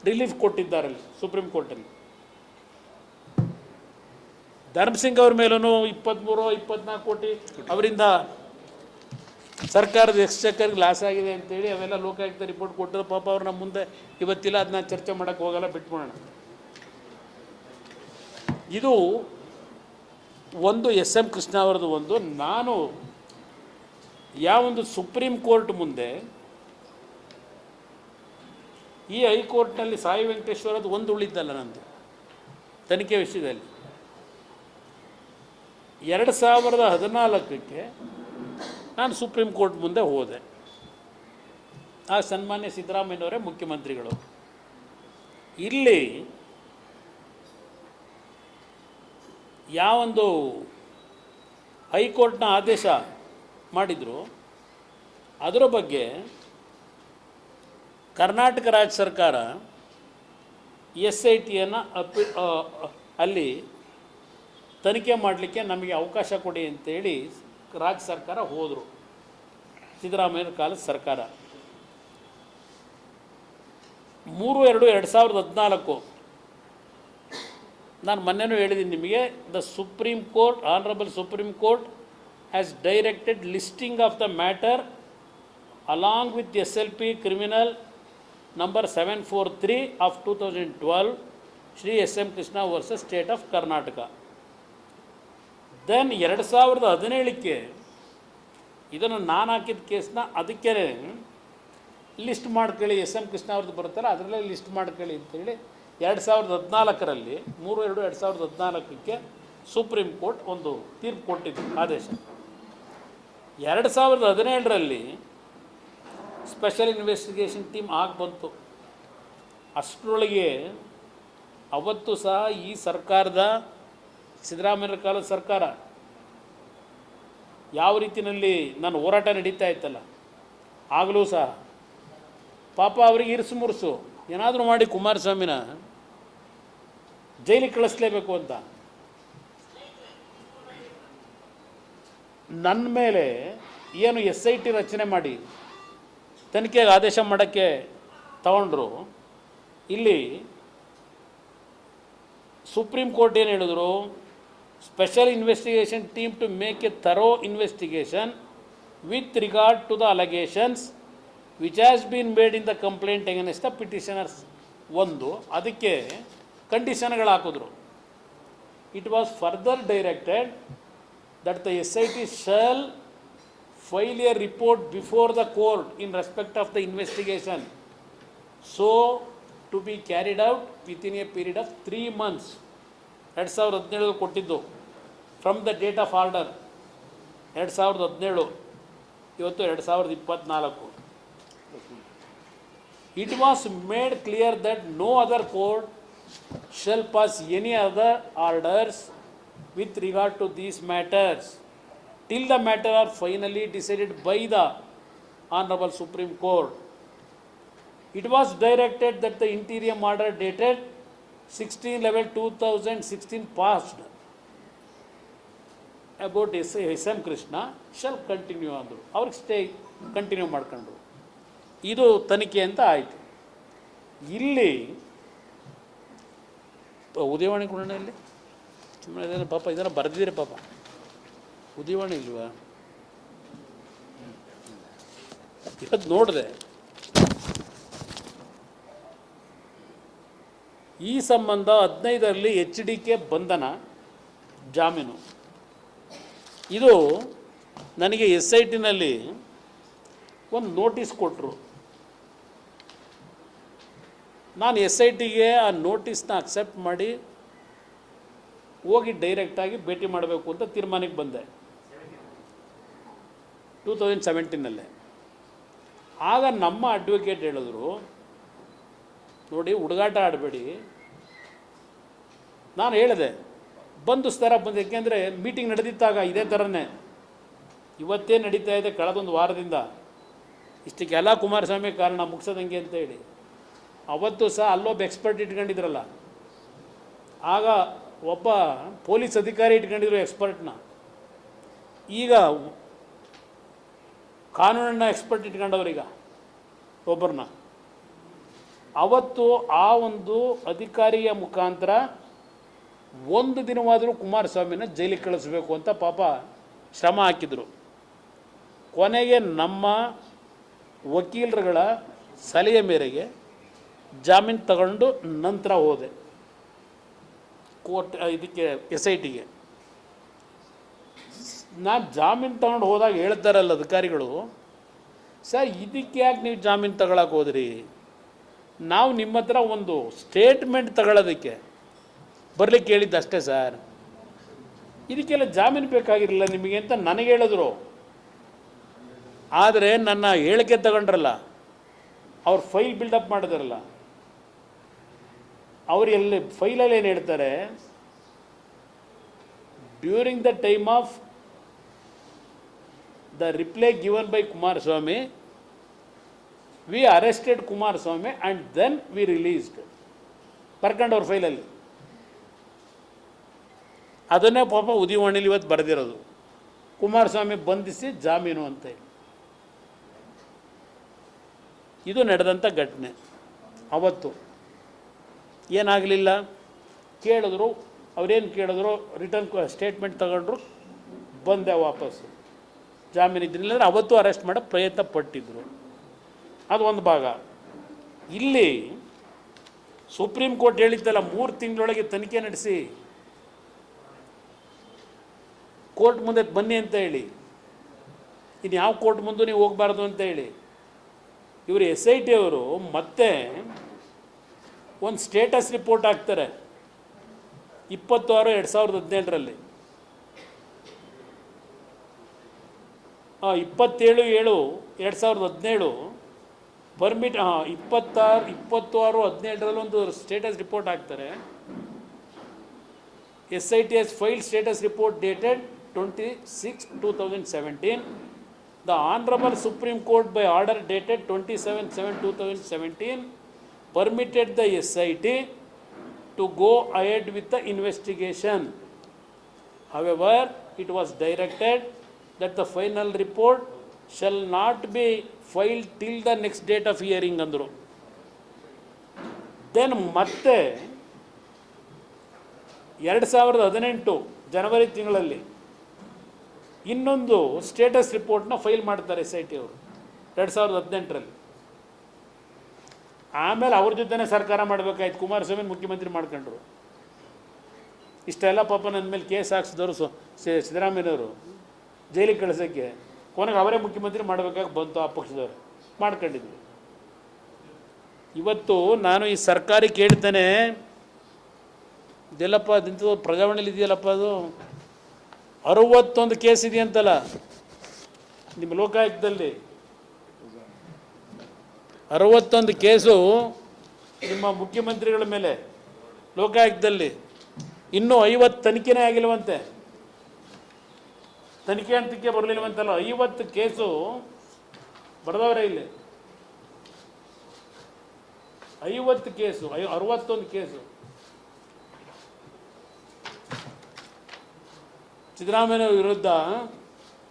Relief ಕೊಟ್ಟಿದ್ದಾರಲ್ಲಿ supreme ಕೋರ್ಟಲ್ಲಿ. ಧರ್ಮಸಿಂಗ್ ಅವ್ರ ಮೇಲೂ 23-24 ಕೋಟಿ ಅವರಿಂದ ಸರ್ಕಾರದ ಎಕ್ಸ್ಚೆಕರ್ಗೆ ಲಾಸ್ ಆಗಿದೆ ಅಂತೇಳಿ ಅವೆಲ್ಲ ಲೋಕಾಯುಕ್ತ ರಿಪೋರ್ಟ್ ಕೊಟ್ಟರು. ಪಾಪ ಅವ್ರು ನಮ್ಮ ಮುಂದೆ ಇವತ್ತಿಲ್ಲ, ಅದನ್ನ ಚರ್ಚೆ ಮಾಡೋಕ್ಕೆ ಹೋಗಲ್ಲ, ಬಿಟ್ಬಿಡೋಣ. ಇದು ಒಂದು ಎಸ್ ಎಂ ಕೃಷ್ಣ ಅವರದ್ದು. ಒಂದು ನಾನು ಯಾವೊಂದು ಸುಪ್ರೀಂ ಕೋರ್ಟ್ ಮುಂದೆ ಈ ಹೈಕೋರ್ಟ್ನಲ್ಲಿ ಸಾಯಿ ವೆಂಕಟೇಶ್ವರದ್ದು ಒಂದು ಉಳಿದ್ದಲ್ಲ ನಂದು ತನಿಖೆ ವಿಷಯದಲ್ಲಿ. 2014ಕ್ಕೆ ನಾನು ಸುಪ್ರೀಂ ಕೋರ್ಟ್ ಮುಂದೆ ಹೋದೆ. ಆ ಸನ್ಮಾನ್ಯ ಸಿದ್ದರಾಮಯ್ಯನವರೇ ಮುಖ್ಯಮಂತ್ರಿಗಳು. ಇಲ್ಲಿ ಯಾವೊಂದು ಹೈಕೋರ್ಟ್ನ ಆದೇಶ ಮಾಡಿದರು ಅದರ ಬಗ್ಗೆ ಕರ್ನಾಟಕ ರಾಜ್ಯ ಸರ್ಕಾರ SITಯನ್ನು ಅಲ್ಲಿ ತನಿಖೆ ಮಾಡಲಿಕ್ಕೆ ನಮಗೆ ಅವಕಾಶ ಕೊಡಿ ಅಂತೇಳಿ ರಾಜ್ಯ ಸರ್ಕಾರ ಹೋದರು. ಸಿದ್ದರಾಮಯ್ಯನ ಕಾಲದ ಸರ್ಕಾರ 3/2/2014 ನಾನು ಮೊನ್ನೆನೂ ಹೇಳಿದ್ದೀನಿ ನಿಮಗೆ. The Supreme Court, honourable supreme Court has directed listing of the matter along with SLP criminal number 743 of 2012 Shri SM Krishna versus state of Karnataka. Then 2017ಕ್ಕೆ ಇದನ್ನು ನಾನು ಹಾಕಿದ ಕೇಸನ್ನ ಅದಕ್ಕೆ ಲಿಸ್ಟ್ ಮಾಡ್ಕೊಳ್ಳಿ, SM ಕೃಷ್ಣ ಅವ್ರದ್ದು ಬರುತ್ತಲ್ಲ ಅದರಲ್ಲೇ ಲಿಸ್ಟ್ ಮಾಡ್ಕೊಳ್ಳಿ ಅಂತೇಳಿ 2014ರಲ್ಲಿ 3/2/2014ಕ್ಕೆ ಸುಪ್ರೀಂ ಕೋರ್ಟ್ ಒಂದು ತೀರ್ಪು ಕೊಟ್ಟಿದ್ದು ಆದೇಶ. 2017ರಲ್ಲಿ ಸ್ಪೆಷಲ್ ಇನ್ವೆಸ್ಟಿಗೇಷನ್ ಟೀಮ್ ಆಗಿ ಬಂತು. ಅಷ್ಟರೊಳಗೆ ಅವತ್ತು ಸಹ ಈ ಸರ್ಕಾರದ ಸಿದ್ದರಾಮಯ್ಯರ ಕಾಲದ ಸರ್ಕಾರ ಯಾವ ರೀತಿಯಲ್ಲಿ ನಾನು ಹೋರಾಟ ನಡೀತಾ ಇತ್ತಲ್ಲ ಆಗಲೂ ಸಹ ಪಾಪ ಅವರಿಗೆ ಇರಿಸು ಮುರುಸು ಏನಾದರೂ ಮಾಡಿ ಕುಮಾರಸ್ವಾಮಿನ ಜೈಲಿಗೆ ಕಳಿಸ್ಲೇಬೇಕು ಅಂತ ನನ್ನ ಮೇಲೆ ಏನು SIT ರಚನೆ ಮಾಡಿ ತನಿಖೆಗೆ ಆದೇಶ ಮಾಡೋಕ್ಕೆ ತಗೊಂಡ್ರು. ಇಲ್ಲಿ ಸುಪ್ರೀಂ ಕೋರ್ಟ್ ಏನು ಹೇಳಿದ್ರು, special investigation team to make a thorough investigation with regard to the allegations which has been made in the complaint against the petitioners. ಒಂದು ಅದಕ್ಕೆ ಕಂಡೀಷನ್ಗಳು ಹಾಕಿದ್ರು. It was further directed that the SIT shall file a report before the court in respect of the investigation, so to be carried out within a period of 3 months. 2017 ಕೊಟ್ಟಿದ್ದು from the date of order 2017, ಇವತ್ತು 2024. It was made clear that no other court shall pass any other orders with regard to these matters till the matter are finally decided by the Honorable Supreme Court. It was directed that the interim order dated 16/11/2016 passed about SM Krishna shall continue ಅಂದರು. ಅವ್ರಿಗೆ stay continue ಮಾಡ್ಕೊಂಡ್ರು. ಇದು ತನಿಖೆ ಅಂತ ಆಯಿತು. ಇಲ್ಲಿ ಉದಯವಾಣಿ ಕೊಡೋಣ, ಇಲ್ಲಿ ಸುಮ್ಮನೆ ಪಾಪ ಇದನ್ನು ಬರೆದಿದ್ದೀರಿ ಪಾಪ. ಉದಯವಾಣಿ ಇಲ್ವಾ? ಇವತ್ತು ನೋಡಿದೆ ಈ ಸಂಬಂಧ 15ರಲ್ಲಿ HDK ಬಂಧನ ಜಾಮೀನು. ಇದು ನನಗೆ SITನಲ್ಲಿ ಒಂದು ನೋಟಿಸ್ ಕೊಟ್ಟರು. ನಾನು SITಗೆ ಆ ನೋಟಿಸ್ನ ಅಕ್ಸೆಪ್ಟ್ ಮಾಡಿ ಹೋಗಿ ಡೈರೆಕ್ಟಾಗಿ ಭೇಟಿ ಮಾಡಬೇಕು ಅಂತ ತೀರ್ಮಾನಕ್ಕೆ ಬಂದೆ 2017ನಲ್ಲೇ. ಆಗ ನಮ್ಮ ಅಡ್ವೊಕೇಟ್ ಹೇಳಿದ್ರು, ನೋಡಿ ಹುಡುಗಾಟ ಆಡಬೇಡಿ. ನಾನು ಹೇಳಿದೆ ಬಂದು ಥರ ಬಂದು, ಯಾಕೆಂದರೆ ಮೀಟಿಂಗ್ ನಡೆದಿತ್ತಾಗ ಇದೇ ಥರನೇ ಇವತ್ತೇ ನಡೀತಾ ಇದೆ ಕಳೆದೊಂದು ವಾರದಿಂದ. ಇಷ್ಟಕ್ಕೆಲ್ಲ ಕುಮಾರಸ್ವಾಮಿ ಕಾರಣ ಮುಗಿಸೋದಂಗೆ ಅಂತ ಹೇಳಿ. ಅವತ್ತು ಸಹ ಅಲ್ಲೊಬ್ಬ ಎಕ್ಸ್ಪರ್ಟ್ ಇಟ್ಕೊಂಡಿದ್ರಲ್ಲ, ಆಗ ಒಬ್ಬ ಪೊಲೀಸ್ ಅಧಿಕಾರಿ ಇಟ್ಕೊಂಡಿದ್ರು ಎಕ್ಸ್ಪರ್ಟ್ನ. ಈಗ ಕಾನೂನನ್ನ ಎಕ್ಸ್ಪರ್ಟ್ ಇಟ್ಕೊಂಡವ್ರೀಗ ಒಬ್ಬರನ್ನ. ಅವತ್ತು ಆ ಒಂದು ಅಧಿಕಾರಿಯ ಮುಖಾಂತರ ಒಂದು ದಿನವಾದರೂ ಕುಮಾರಸ್ವಾಮಿನ ಜೈಲಿಗೆ ಕಳಿಸ್ಬೇಕು ಅಂತ ಪಾಪ ಶ್ರಮ ಹಾಕಿದರು. ಕೊನೆಗೆ ನಮ್ಮ ವಕೀಲರುಗಳ ಸಲಹೆ ಮೇರೆಗೆ ಜಾಮೀನು ತಗೊಂಡು ನಂತರ ಹೋದೆ ಕೋರ್ಟ್ ಇದಕ್ಕೆ SITಗೆ. ನಾನು ಜಾಮೀನು ತಗೊಂಡು ಹೋದಾಗ ಹೇಳ್ತಾರಲ್ಲ ಅಧಿಕಾರಿಗಳು, ಸರ್ ಇದಕ್ಕೆ ಯಾಕೆ ನೀವು ಜಾಮೀನು ತಗೊಳಕ್ಕೆ ಹೋದ್ರಿ, ನಾವು ನಿಮ್ಮ ಹತ್ರ ಒಂದು ಸ್ಟೇಟ್ಮೆಂಟ್ ತಗೊಳ್ಳೋದಕ್ಕೆ ಬರಲಿಕ್ಕೆ ಹೇಳಿದ್ದು ಅಷ್ಟೇ ಸರ್, ಇದಕ್ಕೆಲ್ಲ ಜಾಮೀನು ಬೇಕಾಗಿರಲಿಲ್ಲ ನಿಮಗೆ ಅಂತ ನನಗೆ ಹೇಳಿದ್ರು. ಆದರೆ ನನ್ನ ಹೇಳಿಕೆ ತಗೊಂಡ್ರಲ್ಲ, ಅವ್ರು ಫೈಲ್ ಬಿಲ್ಡಪ್ ಮಾಡಿದಾರಲ್ಲ, ಅವರು ಎಲ್ಲಿ ಫೈಲಲ್ಲಿ ಏನು ಹೇಳ್ತಾರೆ, during the time of the reply given by Kumaraswamy we arrested Kumaraswamy and then we released ಬರ್ಕೊಂಡವ್ರ ಫೈಲಲ್ಲಿ. ಅದನ್ನೇ ಪಾಪ ಉದಯವಾಣಿಲಿ ಇವತ್ತು ಬರೆದಿರೋದು, ಕುಮಾರಸ್ವಾಮಿ ಬಂಧಿಸಿ ಜಾಮೀನು ಅಂತ ಹೇಳಿ. ಇದು ನಡೆದಂಥ ಘಟನೆ. ಅವತ್ತು ಏನಾಗಲಿಲ್ಲ, ಕೇಳಿದ್ರು, ಅವರೇನು ಕೇಳಿದ್ರು, ರಿಟರ್ನ್ ಸ್ಟೇಟ್ಮೆಂಟ್ ತಗೊಂಡ್ರು, ಬಂದೆ ವಾಪಸ್ಸು. ಜಾಮೀನು ಇದ್ದಿಲ್ಲ ಅಂದರೆ ಅವತ್ತು ಅರೆಸ್ಟ್ ಮಾಡೋ ಪ್ರಯತ್ನ ಪಟ್ಟಿದ್ದರು. ಅದು ಒಂದು ಭಾಗ. ಇಲ್ಲಿ ಸುಪ್ರೀಂ ಕೋರ್ಟ್ ಹೇಳಿದ್ದಲ್ಲ, 3 ತಿಂಗಳೊಳಗೆ ತನಿಖೆ ನಡೆಸಿ ಕೋರ್ಟ್ ಮುಂದೆ ಬನ್ನಿ ಅಂತ ಹೇಳಿ, ಇನ್ನು ಯಾವ ಕೋರ್ಟ್ ಮುಂದೆ ನೀವು ಹೋಗಬಾರ್ದು ಅಂತ ಹೇಳಿ. ಇವರು SIT ಅವರು ಮತ್ತೆ ಒಂದು ಸ್ಟೇಟಸ್ ರಿಪೋರ್ಟ್ ಹಾಕ್ತಾರೆ 26/2017 27/7/2017 ಪರ್ಮಿಟ್ 26/17 ಒಂದು ಸ್ಟೇಟಸ್ ರಿಪೋರ್ಟ್ ಹಾಕ್ತಾರೆ. SIT has filed status report dated 26/2017. The Honorable Supreme Court by order dated 27/7/2017 permitted the SIT to go ahead with the investigation. However, it was directed that the final report shall not be filed till the next date of hearing ಅಂದರು. Then ಮತ್ತೆ 2018 ಜನವರಿ ತಿಂಗಳಲ್ಲಿ ಇನ್ನೊಂದು status ರಿಪೋರ್ಟ್ನ file ಮಾಡ್ತಾರೆ SIT ಅವರು 2018ರಲ್ಲಿ. ಆಮೇಲೆ ಅವ್ರ ಜೊತೆನೇ ಸರ್ಕಾರ ಮಾಡಬೇಕಾಯ್ತು, ಕುಮಾರಸ್ವಾಮಿ ಮುಖ್ಯಮಂತ್ರಿ ಮಾಡ್ಕೊಂಡ್ರು. ಇಷ್ಟೆಲ್ಲ ಪಾಪ ನನ್ನ ಮೇಲೆ ಕೇಸ್ ಹಾಕ್ಸಿದವರು ಸಿದ್ದರಾಮಯ್ಯನವರು ಜೈಲಿಗೆ ಕಳಿಸೋಕ್ಕೆ, ಕೊನೆಗೆ ಅವರೇ ಮುಖ್ಯಮಂತ್ರಿ ಮಾಡಬೇಕಾಗಿ ಬಂತು, ಆ ಪಕ್ಷದವರು ಮಾಡ್ಕೊಂಡಿದ್ರು. ಇವತ್ತು ನಾನು ಈ ಸರ್ಕಾರಿ ಕೇಳ್ತೇನೆ, ಇದೆಲ್ಲಪ್ಪ ಇಂಥದ್ದು ಪ್ರಜಾವಾಣಿಲಿ ಇದೆಯಲ್ಲಪ್ಪ, ಅದು 61 ಕೇಸ್ ಇದೆಯಂತಲ್ಲ ನಿಮ್ಮ ಲೋಕಾಯುಕ್ತದಲ್ಲಿ, 61 ಕೇಸು ನಿಮ್ಮ ಮುಖ್ಯಮಂತ್ರಿಗಳ ಮೇಲೆ ಲೋಕಾಯುಕ್ತದಲ್ಲಿ. ಇನ್ನೂ 50 ತನಿಖೆನೇ ಆಗಿಲ್ವಂತೆ, ತನಿಖೆ ಅಂತಕ್ಕೆ ಬರಲಿಲ್ವಂತಲ್ಲ, 50 ಕೇಸು ಬರೆದವರೇ ಇಲ್ಲಿ. 50 ಕೇಸು, 61 ಕೇಸು ಸಿದ್ದರಾಮಯ್ಯ ವಿರುದ್ಧ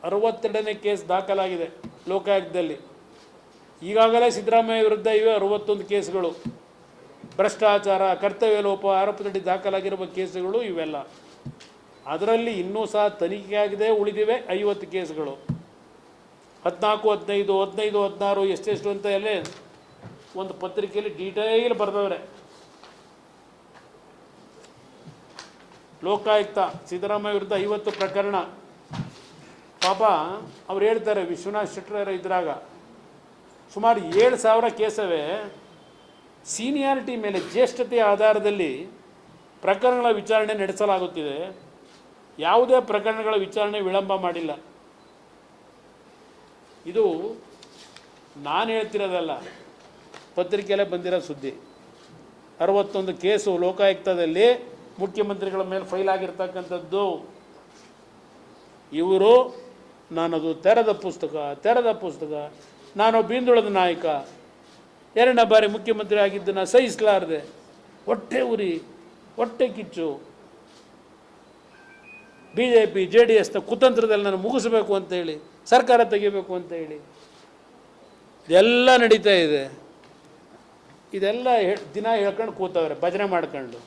62ನೇ ಕೇಸ್ ದಾಖಲಾಗಿದೆ ಲೋಕಾಯುಕ್ತದಲ್ಲಿ. ಈಗಾಗಲೇ ಸಿದ್ದರಾಮಯ್ಯ ವಿರುದ್ಧ ಇವೆ 61 ಕೇಸ್ಗಳು, ಭ್ರಷ್ಟಾಚಾರ, ಕರ್ತವ್ಯ ಲೋಪ ಆರೋಪದಡಿ ದಾಖಲಾಗಿರುವ ಕೇಸುಗಳು ಇವೆಲ್ಲ. ಅದರಲ್ಲಿ ಇನ್ನೂ ಸಹ ತನಿಖೆಯಾಗದೆ ಉಳಿದಿವೆ 50 ಕೇಸ್ಗಳು. 14, 15, 15, 16 ಎಷ್ಟೆಷ್ಟು ಅಂತ ಎಲ್ಲ ಒಂದು ಪತ್ರಿಕೆಯಲ್ಲಿ ಡೀಟೇಲ್ ಬರೆದವ್ರೆ. ಲೋಕಾಯುಕ್ತ ಸಿದ್ದರಾಮಯ್ಯ ವಿರುದ್ಧ 50 ಪ್ರಕರಣ. ಪಾಪ ಅವ್ರು ಹೇಳ್ತಾರೆ, ವಿಶ್ವನಾಥ್ ಶೆಟ್ಟರ್ ಇದ್ರಾಗ ಸುಮಾರು 7,000 ಕೇಸವೇ ಸೀನಿಯಾರಿಟಿ ಮೇಲೆ, ಜ್ಯೇಷ್ಠತೆಯ ಆಧಾರದಲ್ಲಿ ಪ್ರಕರಣಗಳ ವಿಚಾರಣೆ ನಡೆಸಲಾಗುತ್ತಿದೆ. ಯಾವುದೇ ಪ್ರಕರಣಗಳ ವಿಚಾರಣೆ ವಿಳಂಬ ಮಾಡಿಲ್ಲ. ಇದು ನಾನು ಹೇಳ್ತಿರೋದಲ್ಲ, ಪತ್ರಿಕೆಯಲ್ಲೇ ಬಂದಿರೋ ಸುದ್ದಿ. 61 ಕೇಸು ಲೋಕಾಯುಕ್ತದಲ್ಲಿ ಮುಖ್ಯಮಂತ್ರಿಗಳ ಮೇಲೆ ಫೈಲ್ ಆಗಿರ್ತಕ್ಕಂಥದ್ದು. ಇವರು ನಾನದು ತೆರೆದ ಪುಸ್ತಕ, ನಾನು ಬೀಂದುಳದ ನಾಯಕ, 2ನೇ ಬಾರಿ ಮುಖ್ಯಮಂತ್ರಿ ಆಗಿದ್ದನ್ನು ಸಹಿಸಲಾರದೆ, ಹೊಟ್ಟೆ ಉರಿ, ಹೊಟ್ಟೆ ಕಿಚ್ಚು, BJP JDSನ ಕುತಂತ್ರದಲ್ಲಿ ನಾನು ಮುಗಿಸಬೇಕು ಅಂತೇಳಿ, ಸರ್ಕಾರ ತೆಗಿಬೇಕು ಅಂತ ಹೇಳಿ ಎಲ್ಲ ನಡೀತಾ ಇದೆ. ಇದೆಲ್ಲ ದಿನ ಹೇಳ್ಕೊಂಡು ಕೂತವ್ರೆ ಭಜನೆ ಮಾಡ್ಕೊಂಡು.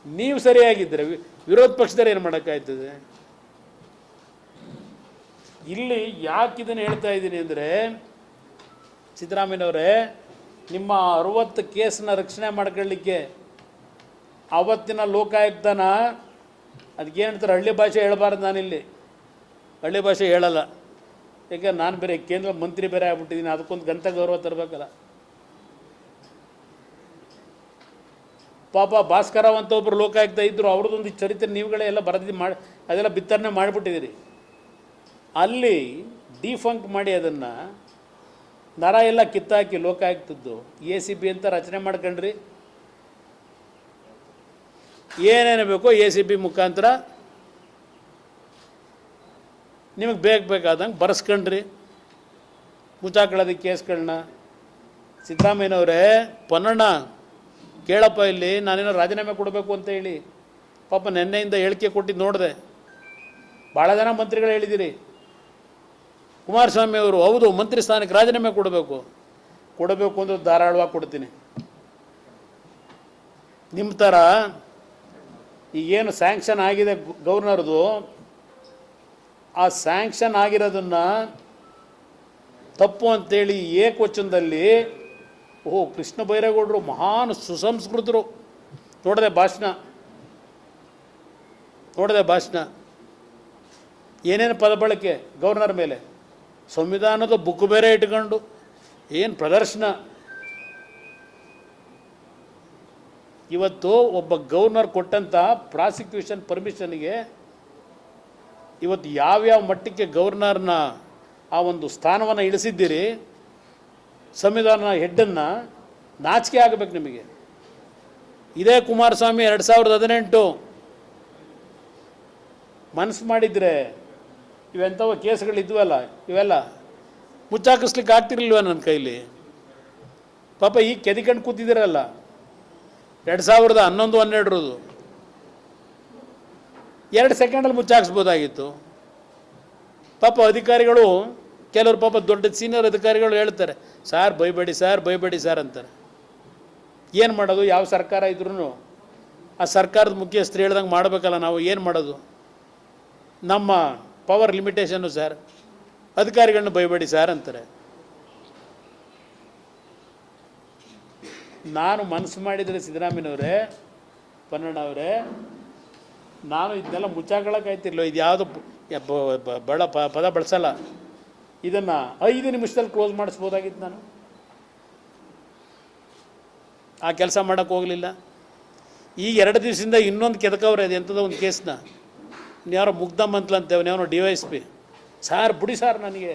ನೀವು ಸರಿಯಾಗಿದ್ದರೆ ವಿರೋಧ ಪಕ್ಷದವ್ರು ಏನು ಮಾಡೋಕ್ಕಾಯ್ತದೆ? ಇಲ್ಲಿ ಯಾಕೆ ಇದನ್ನು ಹೇಳ್ತಾ ಇದ್ದೀನಿ ಅಂದರೆ, ಸಿದ್ದರಾಮಯ್ಯನವರೇ, ನಿಮ್ಮ 60 ಕೇಸನ್ನ ರಕ್ಷಣೆ ಮಾಡ್ಕೊಳ್ಳಿಕ್ಕೆ ಆವತ್ತಿನ ಲೋಕಾಯುಕ್ತನ ಅದಕ್ಕೇನು ಹೇಳ್ತಾರೆ, ಹಳ್ಳಿ ಭಾಷೆ ಹೇಳಬಾರ್ದು. ನಾನಿಲ್ಲಿ ಹಳ್ಳಿ ಭಾಷೆ ಹೇಳಲ್ಲ, ಯಾಕೆ ನಾನು ಬೇರೆ ಕೇಂದ್ರ ಮಂತ್ರಿ ಬೇರೆ ಆಗ್ಬಿಟ್ಟಿದ್ದೀನಿ, ಅದಕ್ಕೊಂದು ಗಂತ ಗೌರವ ತರಬೇಕಲ್ಲ. ಪಾಪ ಭಾಸ್ಕರವ್ ಅಂತ ಒಬ್ಬರು ಲೋಕಾಯುಕ್ತ ಇದ್ದರು, ಅವ್ರದ್ದೊಂದು ಚರಿತ್ರೆ ನೀವುಗಳೇ ಎಲ್ಲ ಬರೆದು ಮಾಡಿ ಅದೆಲ್ಲ ಬಿತ್ತರಣೆ ಮಾಡಿಬಿಟ್ಟಿದ್ದೀರಿ. ಅಲ್ಲಿ ಡಿಫಂಕ್ ಮಾಡಿ ಅದನ್ನು ನರ ಎಲ್ಲ ಕಿತ್ತಾಕಿ ಲೋಕಾಯುಕ್ತದ್ದು ACB ಅಂತ ರಚನೆ ಮಾಡ್ಕೊಂಡ್ರಿ. ಏನೇನು ಬೇಕೋ ACB ಮುಖಾಂತರ ನಿಮಗೆ ಬೇಕಾದಂಗೆ ಬರೆಸ್ಕೊಂಡ್ರಿ, ಮುಚ್ಚಾಕೊಳ್ಳೋದಕ್ಕೆ ಕೇಸ್ಗಳನ್ನ. ಸಿದ್ದರಾಮಯ್ಯನವರೇ, ಪೊನ್ನಣ್ಣ ಕೇಳಪ್ಪ, ಇಲ್ಲಿ ನಾನೇನೋ ರಾಜೀನಾಮೆ ಕೊಡಬೇಕು ಅಂತ ಹೇಳಿ ಪಾಪ ನೆನ್ನೆಯಿಂದ ಹೇಳಿಕೆ ಕೊಟ್ಟಿದ್ದು ನೋಡಿದೆ. ಭಾಳ ಜನ ಮಂತ್ರಿಗಳು ಹೇಳಿದ್ದೀರಿ. ಕುಮಾರಸ್ವಾಮಿ ಅವರು ಹೌದು ಮಂತ್ರಿ ಸ್ಥಾನಕ್ಕೆ ರಾಜೀನಾಮೆ ಕೊಡಬೇಕು ಅಂದರೆ ಧಾರಾಳವಾಗಿ ಕೊಡ್ತೀನಿ. ನಿಮ್ಮ ಥರ ಈಗೇನು ಸ್ಯಾಂಕ್ಷನ್ ಆಗಿದೆ ಗವರ್ನರ್ದು, ಆ ಸ್ಯಾಂಕ್ಷನ್ ಆಗಿರೋದನ್ನು ತಪ್ಪು ಅಂತೇಳಿ ಏಕವಚನದಲ್ಲಿ ಕೃಷ್ಣ ಬೈರೇಗೌಡರು ಮಹಾನ್ ಸುಸಂಸ್ಕೃತರು, ನೋಡಿದೆ ಭಾಷಣ ಏನೇನು ಪದ ಬಳಕೆ ಗವರ್ನರ್ ಮೇಲೆ, ಸಂವಿಧಾನದ ಬುಕ್ ಬೇರೆ ಇಟ್ಕೊಂಡು ಏನು ಪ್ರದರ್ಶನ. ಇವತ್ತು ಒಬ್ಬ ಗವರ್ನರ್ ಕೊಟ್ಟಂಥ ಪ್ರಾಸಿಕ್ಯೂಷನ್ ಪರ್ಮಿಷನ್ಗೆ ಇವತ್ತು ಯಾವ್ಯಾವ ಮಟ್ಟಕ್ಕೆ ಗವರ್ನರ್ನ ಆ ಒಂದು ಸ್ಥಾನವನ್ನು ಇಳಿಸಿದ್ದೀರಿ, ಸಂವಿಧಾನ ಹೆಡ್ಡನ್ನು, ನಾಚಿಕೆ ಆಗಬೇಕು ನಿಮಗೆ. ಇದೇ ಕುಮಾರಸ್ವಾಮಿ 2018 ಮನಸ್ಸು ಮಾಡಿದರೆ ಇವೆಂಥವ ಕೇಸ್ಗಳಿದ್ವಲ್ಲ, ಇವೆಲ್ಲ ಮುಚ್ಚಾಕಿಸ್ಲಿಕ್ಕೆ ಆಗ್ತಿರ್ಲಿಲ್ವ ನನ್ನ ಕೈಲಿ? ಪಾಪ ಈಗ ಕೆದಿಕೊಂಡು ಕೂತಿದ್ದೀರಲ್ಲ 2011-12 2 ಸೆಕೆಂಡಲ್ಲಿ ಮುಚ್ಚಾಕಿಸ್ಬೋದಾಗಿತ್ತು. ಪಾಪ ಅಧಿಕಾರಿಗಳು, ಕೆಲವರು ಪಾಪ ದೊಡ್ಡ ಸೀನಿಯರ್ ಅಧಿಕಾರಿಗಳು ಹೇಳ್ತಾರೆ, ಸಾರ್ ಬೈಬೇಡಿ ಸಾರ್ ಅಂತಾರೆ. ಏನು ಮಾಡೋದು? ಯಾವ ಸರ್ಕಾರ ಇದ್ರೂ ಆ ಸರ್ಕಾರದ ಮುಖ್ಯಸ್ಥರು ಹೇಳ್ದಂಗೆ ಮಾಡಬೇಕಲ್ಲ ನಾವು. ಏನು ಮಾಡೋದು? ನಮ್ಮ ಪವರ್ ಲಿಮಿಟೇಷನ್ನು ಸರ್. ಅಧಿಕಾರಿಗಳನ್ನ ಬೈಬೇಡಿ ಸಾರ್ ಅಂತಾರೆ. ನಾನು ಮನಸ್ಸು ಮಾಡಿದರೆ ಸಿದ್ದರಾಮಯ್ಯನವರೇ, ಪೊನ್ನಣ್ಣವರೇ, ನಾನು ಇದನ್ನೆಲ್ಲ ಮುಚ್ಚಾಕೊಳ್ಳೋಕ್ಕಾಯ್ತಿರ್ಲಿಲ್ಲ. ಇದು ಯಾವುದು ಪದ ಬಳಸಲ್ಲ. ಇದನ್ನು 5 ನಿಮಿಷದಲ್ಲಿ ಕ್ಲೋಸ್ ಮಾಡಿಸ್ಬೋದಾಗಿತ್ತು. ನಾನು ಆ ಕೆಲಸ ಮಾಡೋಕ್ಕೆ ಹೋಗಲಿಲ್ಲ. ಈಗ 2 ದಿವಸದಿಂದ ಇನ್ನೊಂದು ಕೆದಕವ್ರೆ, ಅದು ಎಂಥದೋ ಒಂದು ಕೇಸ್ನ. ಯಾರೋ ಮುಗ್ದಮ್ಮ ಅಂತಲಂತೆ, ಅವನೇವನೋ DYSP. ಸಾರ್ ಬಿಡಿ ಸಾರ್, ನನಗೆ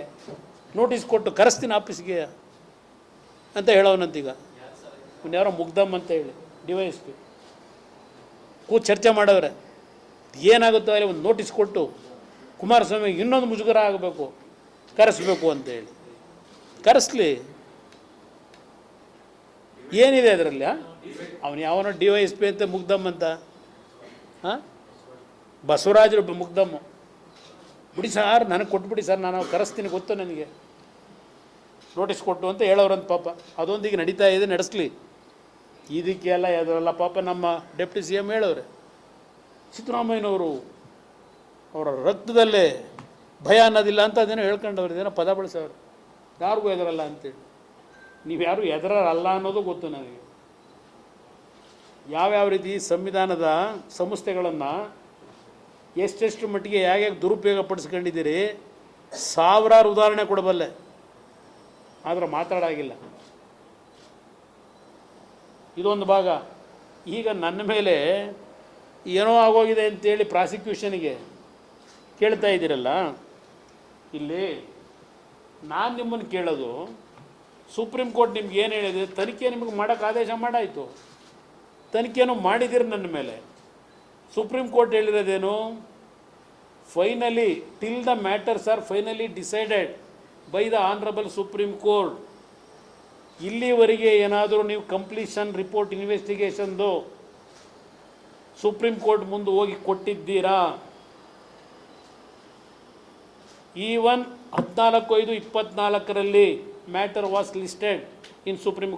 ನೋಟಿಸ್ ಕೊಟ್ಟು ಕರೆಸ್ತೀನಿ ಆಫೀಸ್ಗೆ ಅಂತ ಹೇಳೋನಂತೀಗ. ಯಾರೋ ಮುಗ್ದಮ್ಮ ಅಂತ ಹೇಳಿ DYSP ಚರ್ಚೆ ಮಾಡವ್ರೆ. ಏನಾಗುತ್ತೋ ಅಲ್ಲಿ ಒಂದು ನೋಟಿಸ್ ಕೊಟ್ಟು ಕುಮಾರಸ್ವಾಮಿಗೆ ಇನ್ನೊಂದು ಮುಜುಗರ ಆಗಬೇಕು, ಕರೆಸ್ಬೇಕು ಅಂತೇಳಿ. ಕರೆಸ್ಲಿ, ಏನಿದೆ ಅದರಲ್ಲಿ? ಅವನು ಯಾವನೋ DYSP ಅಂತ ಮುಗ್ದಮ್ಮ ಅಂತ, ಬಸವರಾಜರು ಮುಗ್ದಮ್ಮ. ಬಿಡಿ ಸಾರ್, ನನಗೆ ಕೊಟ್ಬಿಡಿ ಸರ್, ನಾನು ಕರೆಸ್ತೀನಿ, ಗೊತ್ತು ನನಗೆ, ನೋಟಿಸ್ ಕೊಟ್ಟು ಅಂತ ಹೇಳೋರಂತ. ಪಾಪ ಅದೊಂದಿಗೆ ನಡೀತಾ ಇದೆ, ನಡೆಸಲಿ. ಇದಕ್ಕೆಲ್ಲ ಅದರಲ್ಲ ಪಾಪ ನಮ್ಮ ಡೆಪ್ಟಿ CM ಹೇಳೋರೆ, ಸಿದ್ದರಾಮಯ್ಯನವರು ಅವರ ರಕ್ತದಲ್ಲೇ ಭಯ ಅನ್ನೋದಿಲ್ಲ ಅಂತ ಅದೇನೋ ಹೇಳ್ಕೊಂಡವ್ರು, ಇದೇನೋ ಪದ ಬಳಸೋರು. ಯಾರಿಗೂ ಎದರಲ್ಲ ಅಂತೇಳಿ. ನೀವು ಯಾರು ಎದರಲ್ಲ ಅನ್ನೋದು ಗೊತ್ತು ನನಗೆ. ಯಾವ್ಯಾವ ರೀತಿ ಸಂವಿಧಾನದ ಸಂಸ್ಥೆಗಳನ್ನು ಎಷ್ಟೆಷ್ಟು ಮಟ್ಟಿಗೆ ಹೇಗೆ ದುರುಪಯೋಗ ಪಡಿಸ್ಕೊಂಡಿದ್ದೀರಿ, ಸಾವಿರಾರು ಉದಾಹರಣೆ ಕೊಡಬಲ್ಲೆ, ಆದರೆ ಮಾತಾಡಾಗಿಲ್ಲ. ಇದೊಂದು ಭಾಗ. ಈಗ ನನ್ನ ಮೇಲೆ ಏನೋ ಆಗೋಗಿದೆ ಅಂತೇಳಿ ಪ್ರಾಸಿಕ್ಯೂಷನಿಗೆ ಕೇಳ್ತಾ ಇದ್ದೀರಲ್ಲ, ಇಲ್ಲಿ ನಾನು ನಿಮ್ಮನ್ನು ಕೇಳೋದು, ಸುಪ್ರೀಂ ಕೋರ್ಟ್ ನಿಮ್ಗೆ ಏನು ಹೇಳಿದೆ? ತನಿಖೆ ನಿಮಗೆ ಮಾಡೋಕ್ಕೆ ಆದೇಶ ಮಾಡಾಯಿತು, ತನಿಖೆನೂ ಮಾಡಿದ್ದೀರಿ ನನ್ನ ಮೇಲೆ. ಸುಪ್ರೀಂ ಕೋರ್ಟ್ ಹೇಳಿರೋದೇನು? Finally till the matters are finally decided by the honourable supreme court. ಇಲ್ಲಿವರೆಗೆ ಏನಾದರೂ ನೀವು ಕಂಪ್ಲೀಷನ್ ರಿಪೋರ್ಟ್ ಇನ್ವೆಸ್ಟಿಗೇಷನ್ದು ಸುಪ್ರೀಂ ಕೋರ್ಟ್ ಮುಂದೆ ಹೋಗಿ ಕೊಟ್ಟಿದ್ದೀರಾ? Even 14/5/24 matter was listed in Supreme